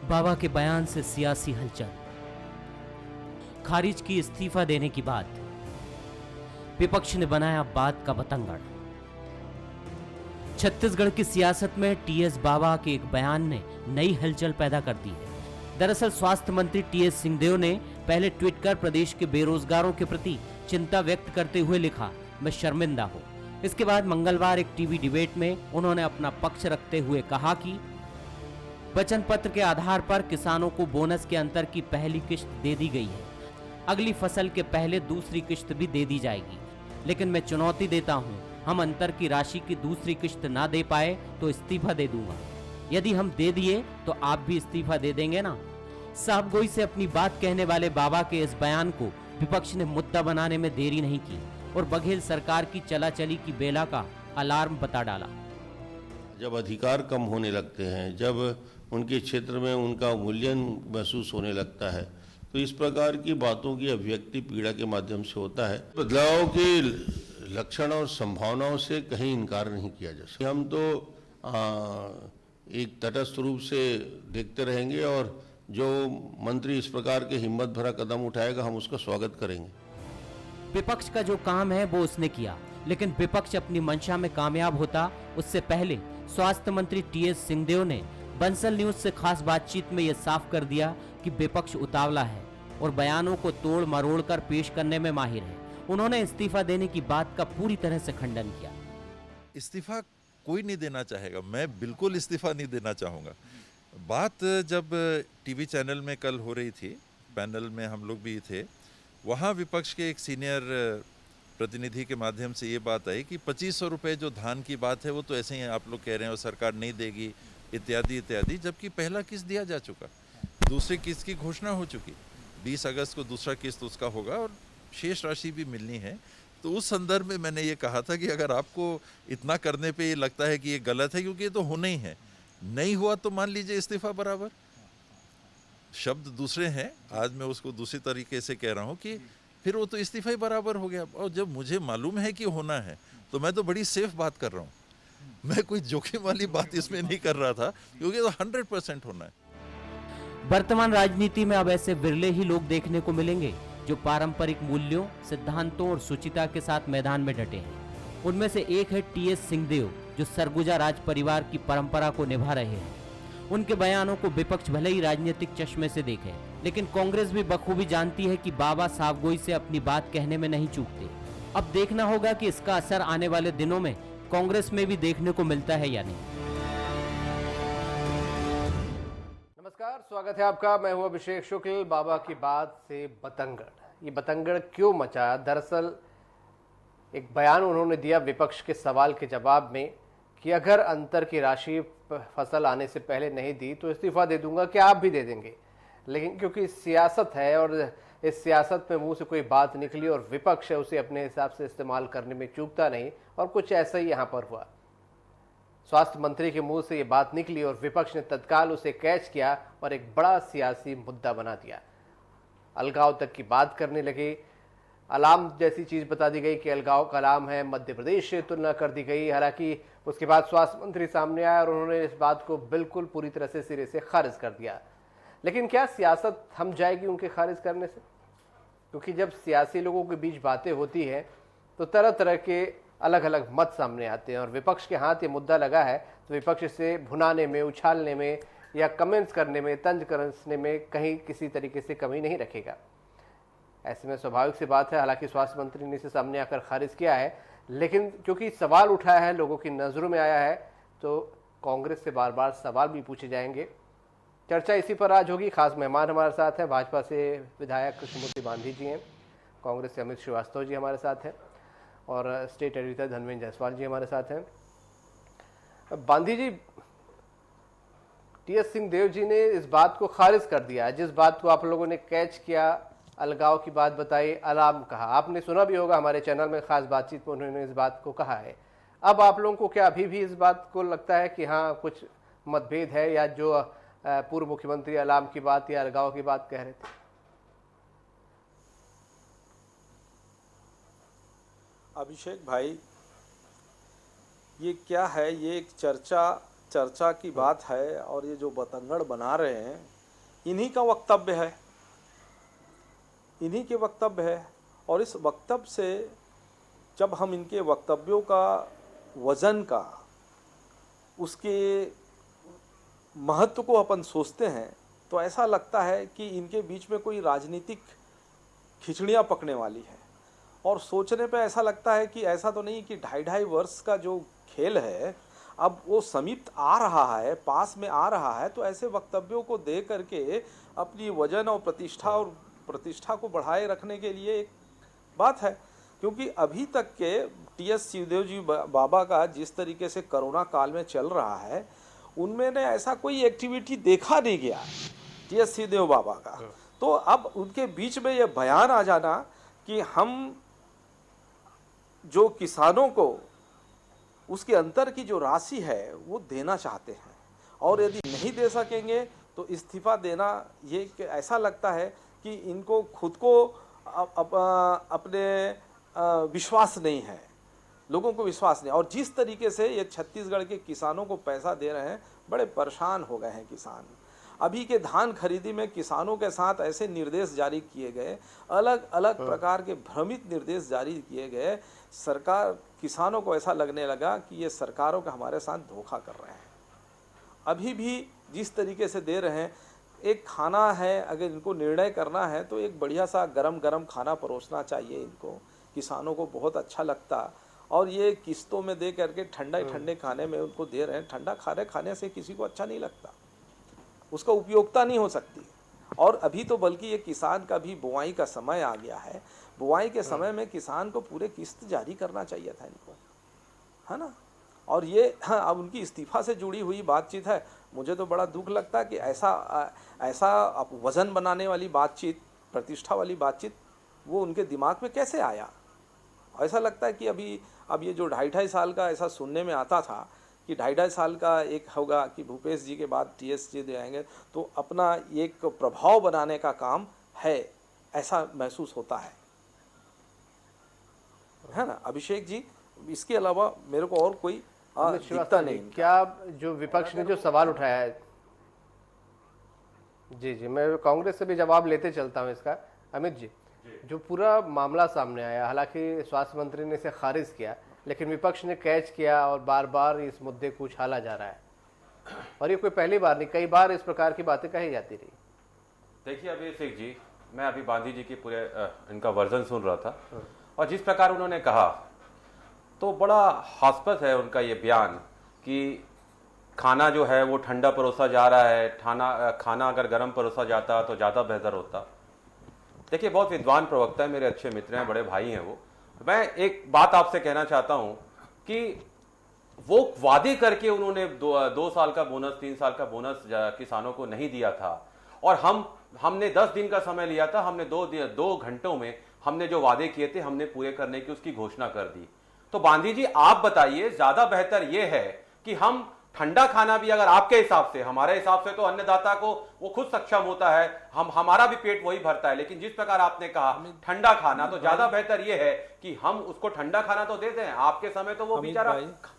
बाबा के बयान से सियासी हलचल, खारिज की इस्तीफा देने की बात, विपक्ष ने बनाया बात का बतंगड़। छत्तीसगढ़ की सियासत में टीएस बाबा के एक बयान ने नई हलचल पैदा कर दी है। दरअसल स्वास्थ्य मंत्री टीएस सिंहदेव ने पहले ट्वीट कर प्रदेश के बेरोजगारों के प्रति चिंता व्यक्त करते हुए लिखा, मैं शर्मिंदा हूं। इसके बाद मंगलवार एक टीवी डिबेट में उन्होंने अपना पक्ष रखते हुए कहा कि वचन पत्र के आधार पर किसानों को बोनस के अंतर की पहली किश्त दे दी गई है। अगली फसल के पहले दूसरी किश्त भी दे दी जाएगी, लेकिन मैं चुनौती देता हूं, हम अंतर की राशि की दूसरी किश्त ना दे पाए तो इस्तीफा दे दूंगा। यदि हम दे दिए तो आप भी इस्तीफा दे देंगे ना। साहबगोई से अपनी बात कहने वाले बाबा के इस बयान को विपक्ष ने मुद्दा बनाने में देरी नहीं की और बघेल सरकार की चलाचली की बेला का अलार्म बता डाला। जब अधिकार कम होने लगते हैं, जब उनके क्षेत्र में उनका मूल्यन महसूस होने लगता है, तो इस प्रकार की बातों की अभिव्यक्ति पीड़ा के माध्यम से होता है। बदलाव के लक्षण और संभावनाओं से कहीं इनकार नहीं किया जा सकता। हम तो एक तटस्थ रूप से देखते रहेंगे और जो मंत्री इस प्रकार के हिम्मत भरा कदम उठाएगा हम उसका स्वागत करेंगे। विपक्ष का जो काम है वो उसने किया, लेकिन विपक्ष अपनी मंशा में कामयाब होता उससे पहले स्वास्थ्य मंत्री टीएस सिंहदेव ने बंसल न्यूज से खास बातचीत में यह साफ कर दिया कि विपक्ष उतावला है और बयानों को तोड़ मरोड़ कर पेश करने में माहिर है। उन्होंने इस्तीफा देने की बात का पूरी तरह से खंडन किया। इस्तीफा कोई नहीं देना चाहेगा, मैं बिल्कुल इस्तीफा नहीं देना चाहूँगा। बात जब टीवी चैनल में कल हो रही थी, पैनल में हम लोग भी थे, वहाँ विपक्ष के एक सीनियर प्रतिनिधि के माध्यम से ये बात आई कि 2500 रुपये जो धान की बात है वो तो ऐसे ही आप लोग कह रहे हैं और सरकार नहीं देगी इत्यादि इत्यादि, जबकि पहला किस्त दिया जा चुका, दूसरी किस्त की घोषणा हो चुकी, 20 अगस्त को दूसरा किस्त उसका होगा और शेष राशि भी मिलनी है। तो उस संदर्भ में मैंने ये कहा था कि अगर आपको इतना करने पे ये लगता है कि ये गलत है, क्योंकि ये तो होना ही है, नहीं हुआ तो मान लीजिए इस्तीफा बराबर। शब्द दूसरे हैं, आज मैं उसको दूसरी तरीके से कह रहा हूँ कि फिर वो तो इस्तीफा ही बराबर हो गया। और जब मुझे मालूम है कि होना है तो मैं तो बड़ी सेफ बात कर रहा हूँ, मैं कोई जोखिम वाली बात इसमें नहीं कर रहा था, क्योंकि तो 100% होना है। वर्तमान राजनीति में अब ऐसे विरले ही लोग देखने को मिलेंगे जो पारंपरिक मूल्यों, सिद्धांतों और शुचिता के साथ मैदान में डटे हैं। उनमें से एक है टीएस सिंहदेव, जो सरगुजा राज परिवार की परंपरा को निभा रहे हैं। उनके बयानों को विपक्ष भले ही राजनीतिक चश्मे से देखे, लेकिन कांग्रेस भी बखूबी जानती है कि बाबा साहबगोई से अपनी बात कहने में नहीं चूकते। अब देखना होगा कि इसका असर आने वाले दिनों में कांग्रेस में भी देखने को मिलता है या नहीं। नमस्कार, स्वागत है आपका। मैं हूं अभिषेक शुक्ल। बाबा की बात से बतंगड़, ये बतंगड़ क्यों मचा? दरअसल एक बयान उन्होंने दिया विपक्ष के सवाल के जवाब में कि अगर अंतर की राशि फसल आने से पहले नहीं दी तो इस्तीफा दे दूंगा, क्या आप भी दे देंगे? लेकिन क्योंकि सियासत है और इस सियासत में मुंह से कोई बात निकली और विपक्ष है उसे अपने हिसाब से इस्तेमाल करने में चूकता नहीं, और कुछ ऐसा ही यहां पर हुआ। स्वास्थ्य मंत्री के मुंह से ये बात निकली और विपक्ष ने तत्काल उसे कैच किया और एक बड़ा सियासी मुद्दा बना दिया। अलगाव तक की बात करने लगे, अलार्म जैसी चीज बता दी गई कि अलगाव का अलार्म है, मध्य प्रदेश से तुलना कर दी गई। हालांकि उसके बाद स्वास्थ्य मंत्री सामने आया और उन्होंने इस बात को बिल्कुल पूरी तरह से सिरे से खारिज कर दिया। लेकिन क्या सियासत थम जाएगी उनके खारिज करने से? क्योंकि जब सियासी लोगों के बीच बातें होती हैं तो तरह तरह के अलग अलग मत सामने आते हैं, और विपक्ष के हाथ ये मुद्दा लगा है तो विपक्ष इसे भुनाने में, उछालने में या कमेंट्स करने में, तंज कसने में कहीं किसी तरीके से कमी नहीं रखेगा। ऐसे में स्वाभाविक सी बात है, हालांकि स्वास्थ्य मंत्री ने इसे सामने आकर खारिज किया है, लेकिन क्योंकि सवाल उठाया है, लोगों की नज़रों में आया है, तो कांग्रेस से बार बार सवाल भी पूछे जाएंगे। चर्चा इसी पर आज होगी। खास मेहमान हमारे साथ हैं, भाजपा से विधायक कृष्णमूर्ति बांधी जी हैं, कांग्रेस से अमित श्रीवास्तव जी हमारे साथ हैं और स्टेट एडिटर धनवेंद्र जायसवाल जी हमारे साथ हैं। बांधी जी, टीएस सिंहदेव जी ने इस बात को खारिज कर दिया, जिस बात को आप लोगों ने कैच किया, अलगाव की बात बताई, अलार्म कहा। आपने सुना भी होगा, हमारे चैनल में खास बातचीत में उन्होंने इस बात को कहा है। अब आप लोगों को क्या अभी भी इस बात को लगता है कि हाँ कुछ मतभेद है, या जो पूर्व मुख्यमंत्री अलार्म की बात या अलगाव की बात कह रहे थे? अभिषेक भाई, ये क्या है? ये एक चर्चा की बात है, और ये जो बतंगड़ बना रहे हैं इन्हीं का वक्तव्य है, इन्हीं के वक्तव्य है। और इस वक्तव्य से जब हम इनके वक्तव्यों का वज़न का, उसके महत्व को अपन सोचते हैं तो ऐसा लगता है कि इनके बीच में कोई राजनीतिक खिचड़ियाँ पकने वाली है। और सोचने पे ऐसा लगता है कि ऐसा तो नहीं कि 2.5 वर्ष का जो खेल है अब वो समीप आ रहा है, पास में आ रहा है, तो ऐसे वक्तव्यों को दे करके अपनी वजन और प्रतिष्ठा को बढ़ाए रखने के लिए एक बात है। क्योंकि अभी तक के टीएस सिंहदेव जी बाबा का जिस तरीके से कोरोना काल में चल रहा है, उनमें ने ऐसा कोई एक्टिविटी देखा नहीं गया टीएस सिंहदेव बाबा का। तो अब उनके बीच में ये बयान आ जाना कि हम जो किसानों को उसके अंतर की जो राशि है वो देना चाहते हैं, और यदि नहीं दे सकेंगे तो इस्तीफा देना, ये ऐसा लगता है कि इनको खुद को अपने विश्वास नहीं है, लोगों को विश्वास नहीं। और जिस तरीके से ये छत्तीसगढ़ के किसानों को पैसा दे रहे हैं, बड़े परेशान हो गए हैं किसान। अभी के धान खरीदी में किसानों के साथ ऐसे निर्देश जारी किए गए, अलग अलग प्रकार के भ्रमित निर्देश जारी किए गए। सरकार, किसानों को ऐसा लगने लगा कि ये सरकारों का हमारे साथ धोखा कर रहे हैं। अभी भी जिस तरीके से दे रहे हैं, एक खाना है, अगर इनको निर्णय करना है तो एक बढ़िया सा गरम गरम खाना परोसना चाहिए इनको, किसानों को बहुत अच्छा लगता। और ये किस्तों में दे करके ठंडे खाने में उनको दे रहे हैं। ठंडा खाने से किसी को अच्छा नहीं लगता, उसका उपयोगिता नहीं हो सकती। और अभी तो बल्कि ये किसान का भी बुआई का समय आ गया है। बुआई के समय में किसान को पूरे किस्त जारी करना चाहिए था इनको, है ना। और ये अब उनकी इस्तीफा से जुड़ी हुई बातचीत है। मुझे तो बड़ा दुख लगता है कि ऐसा वजन बनाने वाली बातचीत, प्रतिष्ठा वाली बातचीत वो उनके दिमाग में कैसे आया। ऐसा लगता है कि अब ये जो 2.5 साल का ऐसा सुनने में आता था कि 2.5 साल का एक होगा कि भूपेश जी के बाद टीएस जी आएंगे, तो अपना एक प्रभाव बनाने का काम है, ऐसा महसूस होता है ना अभिषेक जी। इसके अलावा मेरे को और कोई दिखता नहीं। क्या जो विपक्ष ने जो सवाल उठाया है, जी मैं कांग्रेस से भी जवाब लेते चलता हूं इसका। अमित जी, जो पूरा मामला सामने आया, हालांकि स्वास्थ्य मंत्री ने इसे खारिज किया, लेकिन विपक्ष ने कैच किया और बार बार इस मुद्दे को उछाला जा रहा है। और ये कोई पहली बार नहीं, कई बार इस प्रकार की बातें कही जाती रही। देखिए अभिषेक जी, मैं अभी गांधी जी की पूरे इनका वर्जन सुन रहा था, और जिस प्रकार उन्होंने कहा तो बड़ा हास्पद है उनका ये बयान कि खाना जो है वो ठंडा परोसा जा रहा है, खाना अगर गर्म परोसा जाता तो ज़्यादा बेहतर होता। देखिए, बहुत विद्वान प्रवक्ता है, मेरे अच्छे मित्र हैं, बड़े भाई हैं वो। मैं एक बात आपसे कहना चाहता हूं कि वो वादे करके उन्होंने 2 साल का बोनस, 3 साल का बोनस किसानों को नहीं दिया था, और हमने 10 दिन का समय लिया था। हमने 2 घंटों में हमने जो वादे किए थे हमने पूरे करने की उसकी घोषणा कर दी। तो गांधी जी, आप बताइए, ज्यादा बेहतर यह है कि हम ठंडा खाना भी, अगर आपके हिसाब से, हमारे हिसाब से तो अन्नदाता को वो खुद सक्षम होता है, हमारा भी पेट वही भरता है, लेकिन जिस प्रकार आपने कहा ठंडा खाना, तो ज्यादा बेहतर ये है कि हम उसको ठंडा खाना तो दे दें। आपके समय तो वो बेचारा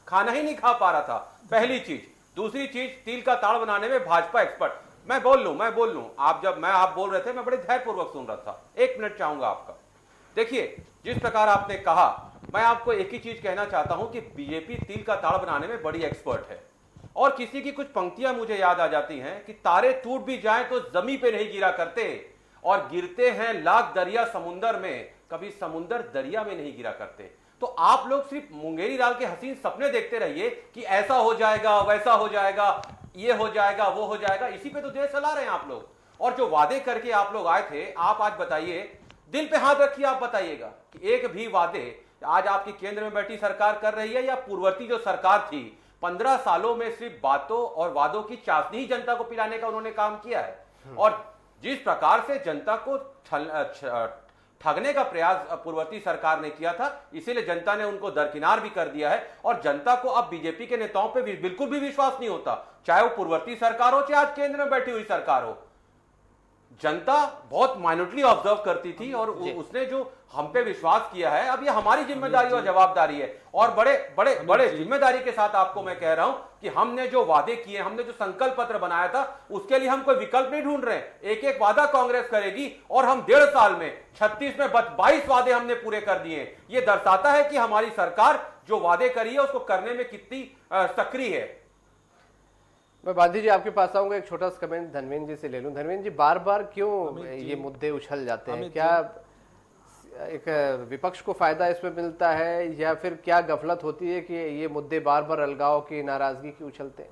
खाना ही नहीं खा पा रहा था, पहली चीज। दूसरी चीज, तिल का ताड़ बनाने में भाजपा एक्सपर्ट। मैं बोल लूं, आप बोल रहे थे, मैं बड़े धैर्यपूर्वक सुन रहा था। 1 मिनट चाहूंगा आपका। देखिए, जिस प्रकार आपने कहा, मैं आपको एक ही चीज कहना चाहता हूं कि बीजेपी तिल का ताड़ बनाने में बड़ी एक्सपर्ट है। और किसी की कुछ पंक्तियां मुझे याद आ जाती हैं कि तारे टूट भी जाएं तो जमीन पे नहीं गिरा करते, और गिरते हैं लाख दरिया समुंदर में, कभी समुंदर दरिया में नहीं गिरा करते। तो आप लोग सिर्फ मुंगेरी लाल के हसीन सपने देखते रहिए कि ऐसा हो जाएगा, वैसा हो जाएगा, ये हो जाएगा, वो हो जाएगा, इसी पे तो देश चला रहे हैं आप लोग। और जो वादे करके आप लोग आए थे, आप आज बताइए, दिल पे हाथ रखिए, आप बताइएगा कि एक भी वादे आज आपकी केंद्र में बैठी सरकार कर रही है या पूर्ववर्ती जो सरकार थी, 15 सालों में सिर्फ बातों और वादों की चाशनी ही जनता को पिलाने का उन्होंने काम किया है। और जिस प्रकार से जनता को ठगने का प्रयास पूर्ववर्ती सरकार ने किया था, इसीलिए जनता ने उनको दरकिनार भी कर दिया है। और जनता को अब बीजेपी के नेताओं पे बिल्कुल भी विश्वास नहीं होता, चाहे वो पूर्ववर्ती सरकार हो, चाहे आज केंद्र में बैठी हुई सरकार हो। जनता बहुत माइन्यूटली ऑब्जर्व करती थी और उसने जो हम पे विश्वास किया है, अब ये हमारी जिम्मेदारी और जवाबदारी है। और बड़े बड़े बड़े जिम्मेदारी के साथ आपको मैं कह रहा हूं कि हमने जो वादे किए, हमने जो संकल्प पत्र बनाया था, उसके लिए हम कोई विकल्प नहीं ढूंढ रहे। एक एक वादा कांग्रेस करेगी और हम 1.5 साल में 36 में 22 वादे हमने पूरे कर दिए। ये दर्शाता है कि हमारी सरकार जो वादे करी है उसको करने में कितनी सक्रिय है। मैं बांधी जी आपके पास आऊंगा, एक छोटा सा कमेंट धनवेंद्र जी से ले लूं। धनवेंद्र जी, बार बार क्यों ये मुद्दे उछल जाते हैं? क्या एक विपक्ष को फायदा इसमें मिलता है या फिर क्या गफलत होती है कि ये मुद्दे बार बार अलगाव की, नाराजगी की उछलते हैं?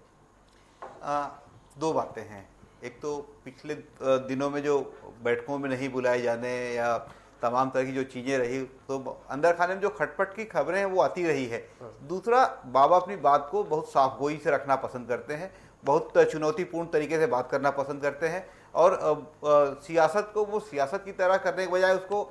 दो बातें हैं। एक तो पिछले दिनों में जो बैठकों में नहीं बुलाए जाने या तमाम तरह की जो चीज़ें रही, तो अंदर खाने में जो खटपट की खबरें हैं वो आती रही है। दूसरा, बाबा अपनी बात को बहुत साफगोई से रखना पसंद करते हैं, बहुत चुनौतीपूर्ण तरीके से बात करना पसंद करते हैं और सियासत को वो सियासत की तरह करने के बजाय उसको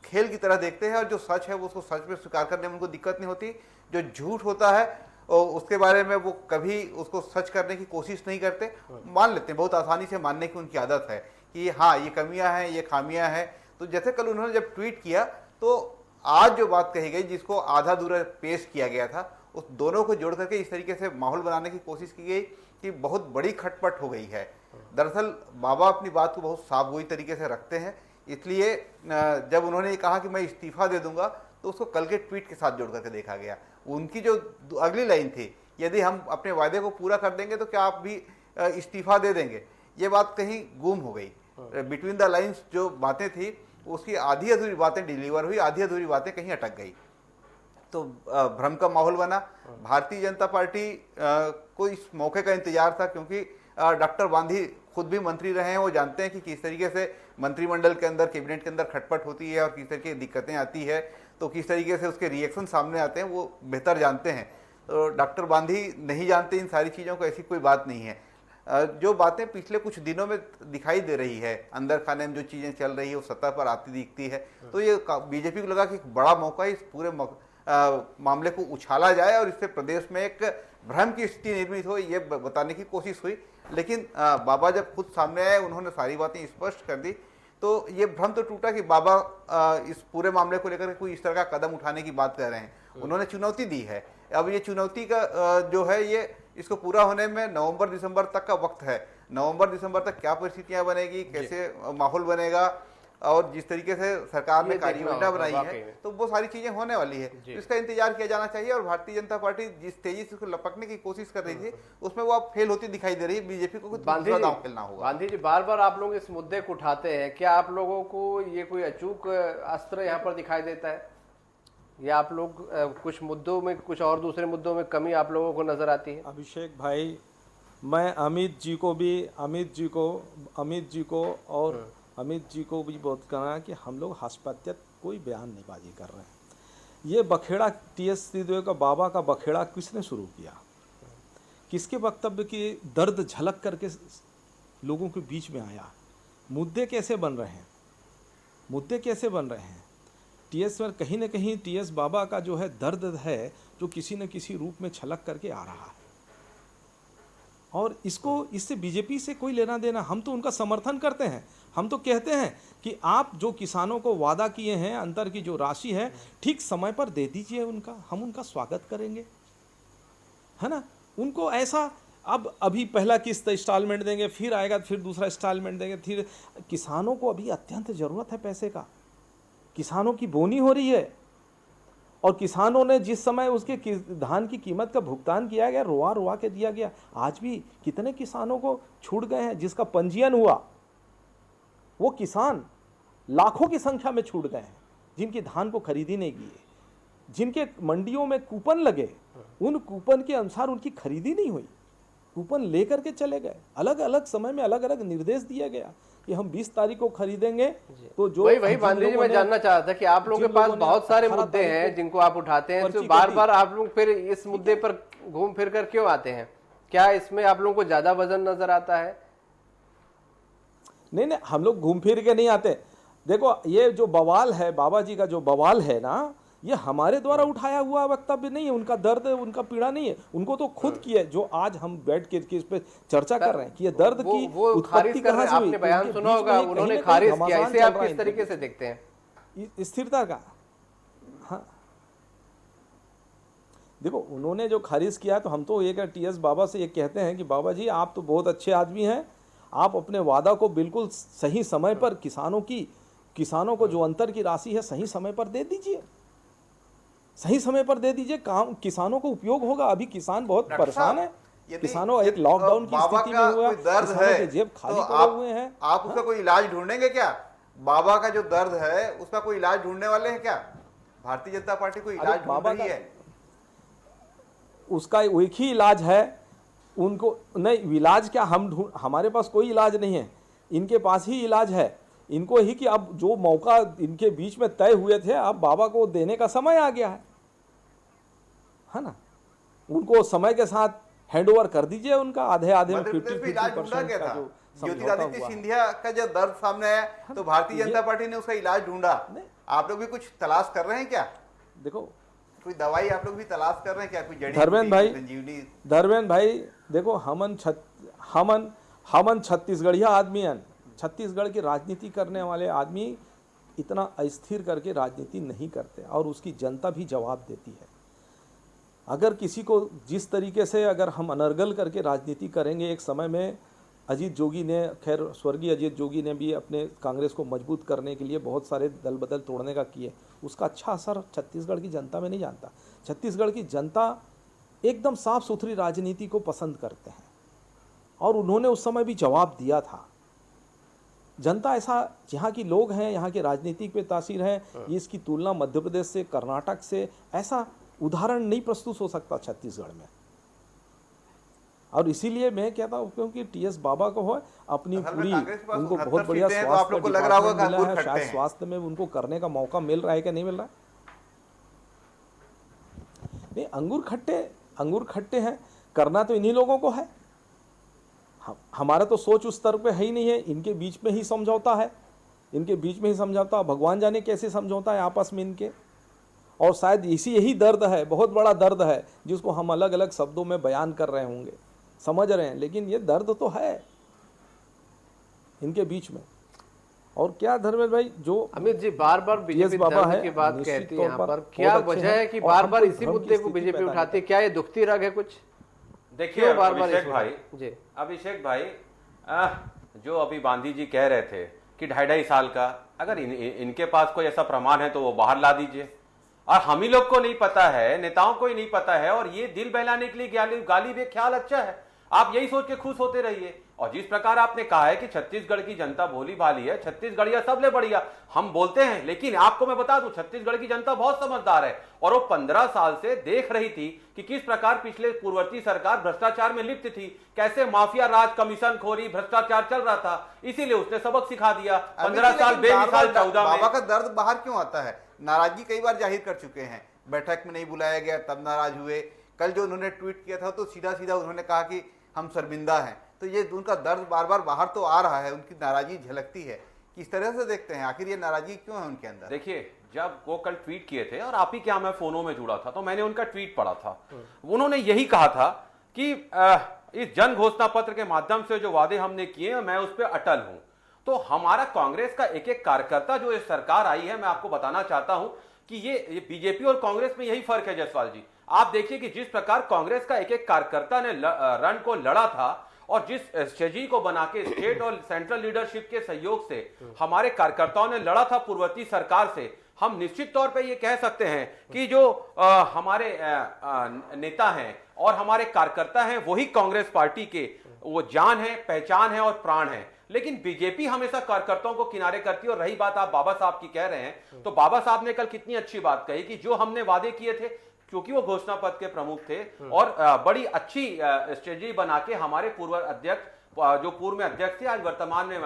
खेल की तरह देखते हैं और जो सच है वो उसको सच में स्वीकार करने में उनको दिक्कत नहीं होती। जो झूठ होता है और उसके बारे में वो कभी उसको सच करने की कोशिश नहीं करते, मान लेते हैं, बहुत आसानी से मानने की उनकी आदत है कि हाँ ये कमियां हैं, ये खामियां हैं। तो जैसे कल उन्होंने जब ट्वीट किया तो आज जो बात कही गई, जिसको आधा अधूरा पेश किया गया था, उस दोनों को जोड़ करके इस तरीके से माहौल बनाने की कोशिश की गई कि बहुत बड़ी खटपट हो गई है। दरअसल बाबा अपनी बात को बहुत साफगोई तरीके से रखते हैं, इसलिए जब उन्होंने ये कहा कि मैं इस्तीफा दे दूंगा तो उसको कल के ट्वीट के साथ जोड़ करके देखा गया। उनकी जो अगली लाइन थी, यदि हम अपने वायदे को पूरा कर देंगे तो क्या आप भी इस्तीफा दे देंगे, ये बात कहीं गुम हो गई। बिटवीन द लाइन्स जो बातें थी उसकी आधी अधूरी बातें डिलीवर हुई, आधी अधूरी बातें कहीं अटक गई, तो भ्रम का माहौल बना। भारतीय जनता पार्टी को इस मौके का इंतजार था, क्योंकि डॉक्टर गांधी खुद भी मंत्री रहे हैं, वो जानते हैं कि किस तरीके से मंत्रिमंडल के अंदर, कैबिनेट के अंदर खटपट होती है और किस तरीके की दिक्कतें आती है, तो किस तरीके से उसके रिएक्शन सामने आते हैं वो बेहतर जानते हैं। तो डॉक्टर गांधी नहीं जानते इन सारी चीज़ों को, ऐसी कोई बात नहीं है। जो बातें पिछले कुछ दिनों में दिखाई दे रही है, अंदर खाने में जो चीज़ें चल रही है वो सतह पर आती दिखती है, तो ये बीजेपी को लगा कि एक बड़ा मौका है, इस पूरे मामले को उछाला जाए और इससे प्रदेश में एक भ्रम की स्थिति निर्मित हो, ये बताने की कोशिश हुई। लेकिन बाबा जब खुद सामने आए, उन्होंने सारी बातें स्पष्ट कर दी, तो ये भ्रम तो टूटा कि बाबा इस पूरे मामले को लेकर कोई इस तरह का कदम उठाने की बात कर रहे हैं। उन्होंने चुनौती दी है। अब ये चुनौती का जो है, ये इसको पूरा होने में नवंबर दिसंबर तक का वक्त है। नवंबर दिसंबर तक क्या परिस्थितियां बनेगी, कैसे माहौल बनेगा, और जिस तरीके से सरकार ने कार्ययोजना बनाई है, तो वो सारी चीजें होने वाली है, तो इसका इंतजार किया जाना चाहिए। और भारतीय जनता पार्टी जिस तेजी से उसको लपकने की कोशिश कर रही थी, उसमें वो अब फेल होती दिखाई दे रही है। बीजेपी को कुछ दूसरा दांव खेलना होगा। गांधी जी, बार बार आप लोग इस मुद्दे को उठाते हैं, क्या आप लोगों को ये कोई अचूक अस्त्र यहाँ पर दिखाई देता है, या आप लोग कुछ मुद्दों में, कुछ और दूसरे मुद्दों में कमी आप लोगों को नजर आती है? अभिषेक भाई, मैं अमित जी को भी बहुत कहना है कि हम लोग हास्यास्पद कोई बयानबाजी कर रहे हैं। ये बखेड़ा टीएस सिंहदेव का, बाबा का बखेड़ा किसने शुरू किया? किसके वक्तव्य की दर्द झलक करके लोगों के बीच में आया? मुद्दे कैसे बन रहे हैं? टीएस पर कहीं ना कहीं टीएस बाबा का जो है दर्द है, जो किसी न किसी रूप में छलक करके आ रहा है, और इससे बीजेपी से कोई लेना देना, हम तो उनका समर्थन करते हैं। हम तो कहते हैं कि आप जो किसानों को वादा किए हैं, अंतर की जो राशि है ठीक समय पर दे दीजिए उनका, हम उनका स्वागत करेंगे, है ना। उनको ऐसा अभी पहला किस्त इंस्टॉलमेंट देंगे, फिर आएगा, फिर दूसरा इंस्टॉलमेंट देंगे, फिर किसानों को अभी अत्यंत ज़रूरत है पैसे का। किसानों की बोनी हो रही है और किसानों ने जिस समय उसके धान की कीमत का भुगतान किया गया, रोआ रोआ के दिया गया। आज भी कितने किसानों को छूट गए हैं, जिसका पंजीयन हुआ वो किसान लाखों की संख्या में छूट गए हैं, जिनकी धान को खरीदी नहीं की, जिनके मंडियों में कूपन लगे, उन कूपन के अनुसार उनकी खरीदी नहीं हुई, कूपन लेकर के चले गए। अलग अलग समय में अलग अलग निर्देश दिया गया कि हम 20 तारीख को खरीदेंगे। तो जो वही गांधी जी, मैं जानना चाहता था कि आप लोगों के पास बहुत सारे मुद्दे हैं जिनको आप उठाते हैं, तो बार बार आप लोग फिर इस मुद्दे पर घूम फिर कर क्यों आते हैं? क्या इसमें आप लोगों को ज्यादा वजन नजर आता है? नहीं, हम लोग घूम फिर के नहीं आते। देखो, ये जो बवाल है, बाबा जी का जो बवाल है ना, ये हमारे द्वारा उठाया हुआ वक्तव्य नहीं है, उनका दर्द है, उनका पीड़ा नहीं है, उनको तो खुद की है। जो आज हम बैठ के इस पे चर्चा कर रहे हैं कि ये दर्द की उत्पत्ति कहां से हुई। आपने बयान सुना होगा, उन्होंने खारिज किया। इसे आप किस तरीके से देखते हैं? स्थिरता का, हाँ देखो उन्होंने जो खारिज किया तो हम तो एक टीएस बाबा से ये कहते हैं कि बाबा जी आप तो बहुत अच्छे आदमी हैं, आप अपने वादा को बिल्कुल सही समय पर किसानों को जो अंतर की राशि है सही समय पर दे दीजिए, सही समय पर दे दीजिए, काम किसानों को उपयोग होगा। अभी किसान बहुत परेशान है, किसानों एक लॉकडाउन की स्थिति में हुआ, दर्द है जेब खाली तो पड़े हुए हैं। आप उसका कोई इलाज ढूंढेंगे क्या? बाबा का जो दर्द है उसका कोई इलाज ढूंढने वाले हैं क्या? भारतीय जनता पार्टी कोई इलाज ढूंढ रही है? उसका एक ही इलाज है, उनको नहीं इलाज क्या हमारे पास कोई इलाज नहीं है, इनके पास ही इलाज है। इनको ही कि अब जो मौका इनके बीच में तय हुए थे अब बाबा को देने का समय आ गया है ना, उनको समय के साथ हैंडओवर कर दीजिए उनका आधे में 50% का जो ज्योतिरादित्य सिंधिया का जब दर्द सामने आया तो भारतीय जनता पार्टी ने उसका इलाज ढूंढा। आप लोग भी कुछ तलाश कर रहे हैं क्या? देखो कोई दवाई आप लोग भी तलाश कर रहे हैं क्या? कोई जड़ी धर्मेंद्र भाई देखो हमन छत्तीसगढ़िया आदमी हैं, छत्तीसगढ़ की राजनीति करने वाले आदमी इतना अस्थिर करके राजनीति नहीं करते और उसकी जनता भी जवाब देती है। अगर किसी को जिस तरीके से अगर हम अनर्गल करके राजनीति करेंगे, एक समय में अजीत जोगी ने, खैर स्वर्गीय अजीत जोगी ने भी अपने कांग्रेस को मजबूत करने के लिए बहुत सारे दल बदल तोड़ने का किए, उसका अच्छा असर छत्तीसगढ़ की जनता में नहीं जानता। छत्तीसगढ़ की जनता एकदम साफ सुथरी राजनीति को पसंद करते हैं और उन्होंने उस समय भी जवाब दिया था। जनता ऐसा, यहाँ की लोग हैं, यहाँ के राजनीतिक पे तासीर है, ये इसकी तुलना मध्य प्रदेश से, कर्नाटक से ऐसा उदाहरण नहीं प्रस्तुत हो सकता छत्तीसगढ़ में। और इसीलिए मैं कहता हूँ क्योंकि टीएस बाबा को है अपनी पूरी, उनको बहुत बढ़िया स्वास्थ्य डिपार्टमेंट मिला है, शायद स्वास्थ्य में उनको करने का मौका मिल रहा है कि नहीं मिल रहा है। नहीं, अंगूर खट्टे हैं, करना तो इन्हीं लोगों को है। हमारा तो सोच उस स्तर पे है ही नहीं है, इनके बीच में ही समझौता है, इनके बीच में ही समझौता, भगवान जाने कैसे समझौता है आपस में इनके। और शायद यही दर्द है, बहुत बड़ा दर्द है जिसको हम अलग अलग शब्दों में बयान कर रहे होंगे, समझ रहे हैं, लेकिन ये दर्द तो है इनके बीच में। और क्या धर्मेंद्र भाई, जो अमित जी बार बार बीजेपी दर्द की बात कहती है, यहाँ पर क्या वजह है कि बार बार इसी मुद्दे को बीजेपी उठाती है? क्या ये दुखती रग है कुछ? देखिए अभिषेक भाई जो अभी गांधी जी कह रहे थे कि 2.5 साल का, अगर इनके पास कोई ऐसा प्रमाण है तो वो बाहर ला दीजिए। और हम ही लोग को नहीं पता है, नेताओं को ही नहीं पता है, और ये दिल बहलाने के लिए गाली बेख्याल अच्छा है, आप यही सोच के खुश होते रहिए। और जिस प्रकार आपने कहा है कि छत्तीसगढ़ की जनता भोली भाली है, छत्तीसगढ़िया सबले बढ़िया हम बोलते हैं, लेकिन आपको मैं बता दूं छत्तीसगढ़ की जनता बहुत समझदार है और वो 15 साल से देख रही थी कि किस प्रकार पिछले पूर्ववर्ती सरकार भ्रष्टाचार में लिप्त थी, कैसे माफिया राज, कमीशन खोरी, भ्रष्टाचार चल रहा था, इसीलिए उसने सबक सिखा दिया। 15 साल बेमिसाल 14 में। बाबा का दर्द बाहर क्यों आता है? नाराजगी कई बार जाहिर कर चुके हैं, बैठक में नहीं बुलाया गया तब नाराज हुए, कल जो उन्होंने ट्वीट किया था तो सीधा सीधा उन्होंने कहा कि हम शर्मिंदा हैं। तो ये उनका दर्द बार बार बाहर तो आ रहा है, उनकी नाराजगी झलकती है। किस तरह से देखते हैं आखिर ये नाराजगी क्यों है उनके अंदर? देखिए जब वो कल ट्वीट किए थे, और आप ही क्या, मैं फोनों में जुड़ा था तो मैंने उनका ट्वीट पढ़ा था, उन्होंने यही कहा था कि इस जन घोषणा पत्र के माध्यम से जो वादे हमने किए मैं उस पर अटल हूं। तो हमारा कांग्रेस का एक एक कार्यकर्ता जो इस सरकार आई है, मैं आपको बताना चाहता हूं कि ये बीजेपी और कांग्रेस में यही फर्क है जायसवाल जी। आप देखिए कि जिस प्रकार कांग्रेस का एक एक कार्यकर्ता ने रण को लड़ा था और जिस स्ट्रेटजी को बना के स्टेट और सेंट्रल लीडरशिप के सहयोग से हमारे कार्यकर्ताओं ने लड़ा था पूर्ववर्ती सरकार से, हम निश्चित तौर पे ये कह सकते हैं कि जो हमारे नेता हैं और हमारे कार्यकर्ता हैं वही कांग्रेस पार्टी के वो जान है, पहचान है और प्राण है। लेकिन बीजेपी हमेशा कार्यकर्ताओं को किनारे करती है। और रही बात आप बाबा साहब की कह रहे हैं, तो बाबा साहब ने कल कितनी अच्छी बात कही कि जो हमने वादे किए थे, क्योंकि वो घोषणा पत्र के प्रमुख थे और बड़ी अच्छी स्ट्रेटजी बना के हमारे पूर्व अध्यक्ष जो पूर्व में अध्यक्ष थे, आज वर्तमान में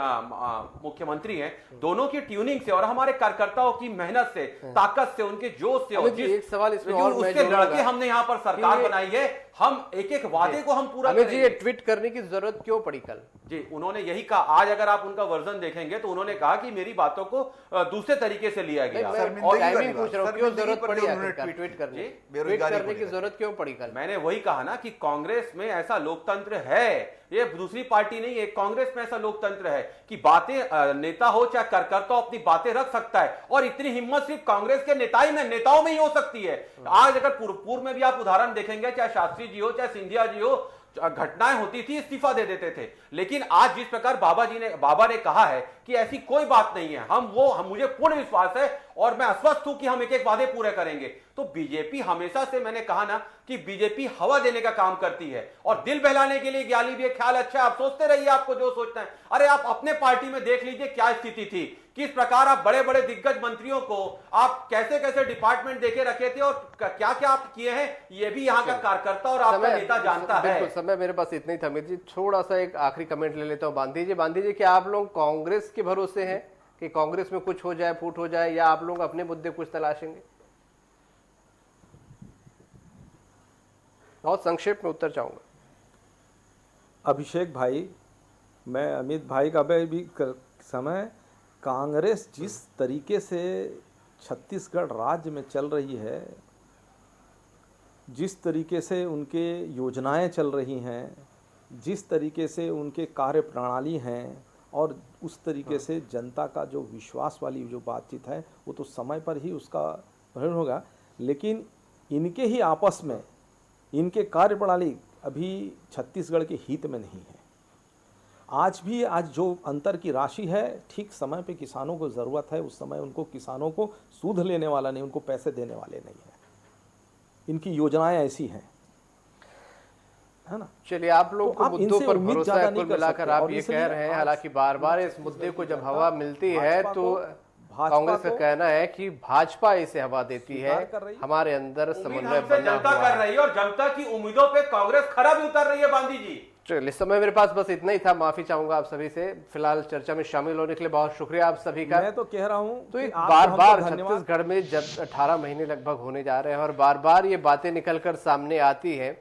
मुख्यमंत्री हैं, दोनों की ट्यूनिंग से और हमारे कार्यकर्ताओं की मेहनत से, ताकत से, उनके जोश से, और एक सवाल इसमें और मैं उसके लड़के हमने यहाँ पर सरकार बनाई है, हम एक एक वादे को हम पूरा अमित जी, ये ट्वीट करने की जरूरत क्यों पड़ी कल? जी, उन्होंने यही कहा। आज अगर आप उनका वर्जन देखेंगे तो उन्होंने कहा कि मेरी बातों को दूसरे तरीके से लिया गया। और टाइमिंग पूछ रहा हूं, क्यों जरूरत पड़ी ट्वीट करने की जरूरत क्यों पड़ी कल? मैंने वही कहा ना कि कांग्रेस में ऐसा लोकतंत्र है, ये दूसरी पार्टी नहीं है, कांग्रेस में ऐसा लोकतंत्र है कि बातें, नेता हो चाहे कार्यकर्ता हो, अपनी बातें रख सकता है, और इतनी हिम्मत सिर्फ कांग्रेस के नेताओं में ही हो सकती है। आज अगर पूर्व में भी आप उदाहरण देखेंगे, चाहे शास्त्री जी हो चाहे सिंधिया जी हो, घटनाएं होती थी, इस्तीफा दे देते थे। लेकिन आज जिस प्रकार बाबा ने कहा है कि ऐसी कोई बात नहीं है, मुझे पूर्ण विश्वास है और मैं आश्वस्त हूं कि हम एक एक वादे पूरे करेंगे। तो बीजेपी हमेशा से, मैंने कहा ना कि बीजेपी हवा देने का काम करती है और दिल बहलाने के लिए ज्ञानी भी एक ख्याल अच्छा है, आप सोचते रहिए आपको जो सोचना है। अरे आप अपने पार्टी में देख लीजिए क्या स्थिति थी, किस प्रकार आप बड़े बड़े दिग्गज मंत्रियों को आप कैसे कैसे डिपार्टमेंट देके रखे थे और क्या क्या आप किए हैं, ये भी यहाँ का कार्यकर्ता और आपका नेता जानता है। समय मेरे पास इतना ही था। अमित जी, थोड़ा सा एक आखिरी कमेंट ले लेता हूँ। बांधी जी, क्या आप लोग कांग्रेस के भरोसे हैं कि कांग्रेस में कुछ हो जाए, फूट हो जाए, या आप लोग अपने मुद्दे कुछ तलाशेंगे? बहुत संक्षेप में उत्तर चाहूंगा। अभिषेक भाई, मैं अमित भाई का भी समय, कांग्रेस जिस तरीके से छत्तीसगढ़ राज्य में चल रही है, जिस तरीके से उनके योजनाएं चल रही हैं, जिस तरीके से उनके कार्य प्रणाली हैं, और उस तरीके से जनता का जो विश्वास वाली जो बातचीत है, वो तो समय पर ही उसका परिणाम होगा। लेकिन इनके ही आपस में इनके कार्य प्रणाली अभी छत्तीसगढ़ के हित में नहीं है। आज जो अंतर की राशि है, ठीक समय पे किसानों को ज़रूरत है, उस समय उनको, किसानों को सूद लेने वाला नहीं, उनको पैसे देने वाले नहीं है। इनकी योजनाएं ऐसी हैं, है ना। चलिए, आप लोगों को मुद्दों पर भरोसा है, कुल मिलाकर आप ये कह रहे हैं। हालांकि बार बार इस मुद्दे को जब हवा मिलती है तो कांग्रेस का कहना है कि भाजपा इसे हवा देती है, हमारे अंदर समन्वय बना जनता कर रही है और जनता की उम्मीदों पे कांग्रेस खरा भी उतर रही है। बांधी जी, चलिए, इस समय मेरे पास बस इतना ही था। माफी चाहूंगा आप सभी से। फिलहाल चर्चा में शामिल होने के लिए बहुत शुक्रिया आप सभी का। मैं तो कह रहा हूं, तो बार बार छत्तीसगढ़ में जब 18 महीने लगभग होने जा रहे हैं और बार बार ये बातें निकलकर सामने आती है।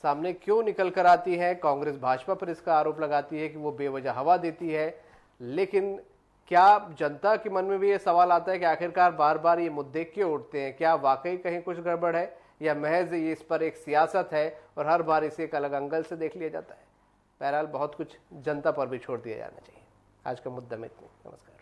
सामने क्यों निकल कर आती है? कांग्रेस भाजपा पर इसका आरोप लगाती है कि वो बेवजह हवा देती है। लेकिन क्या जनता के मन में भी ये सवाल आता है कि आखिरकार बार बार ये मुद्दे क्यों उठते हैं? क्या वाकई कहीं कुछ गड़बड़ है, या महज ये इस पर एक सियासत है और हर बार इसे एक अलग एंगल से देख लिया जाता है? बहरहाल बहुत कुछ जनता पर भी छोड़ दिया जाना चाहिए। आज का मुद्दा में इतना। नमस्कार।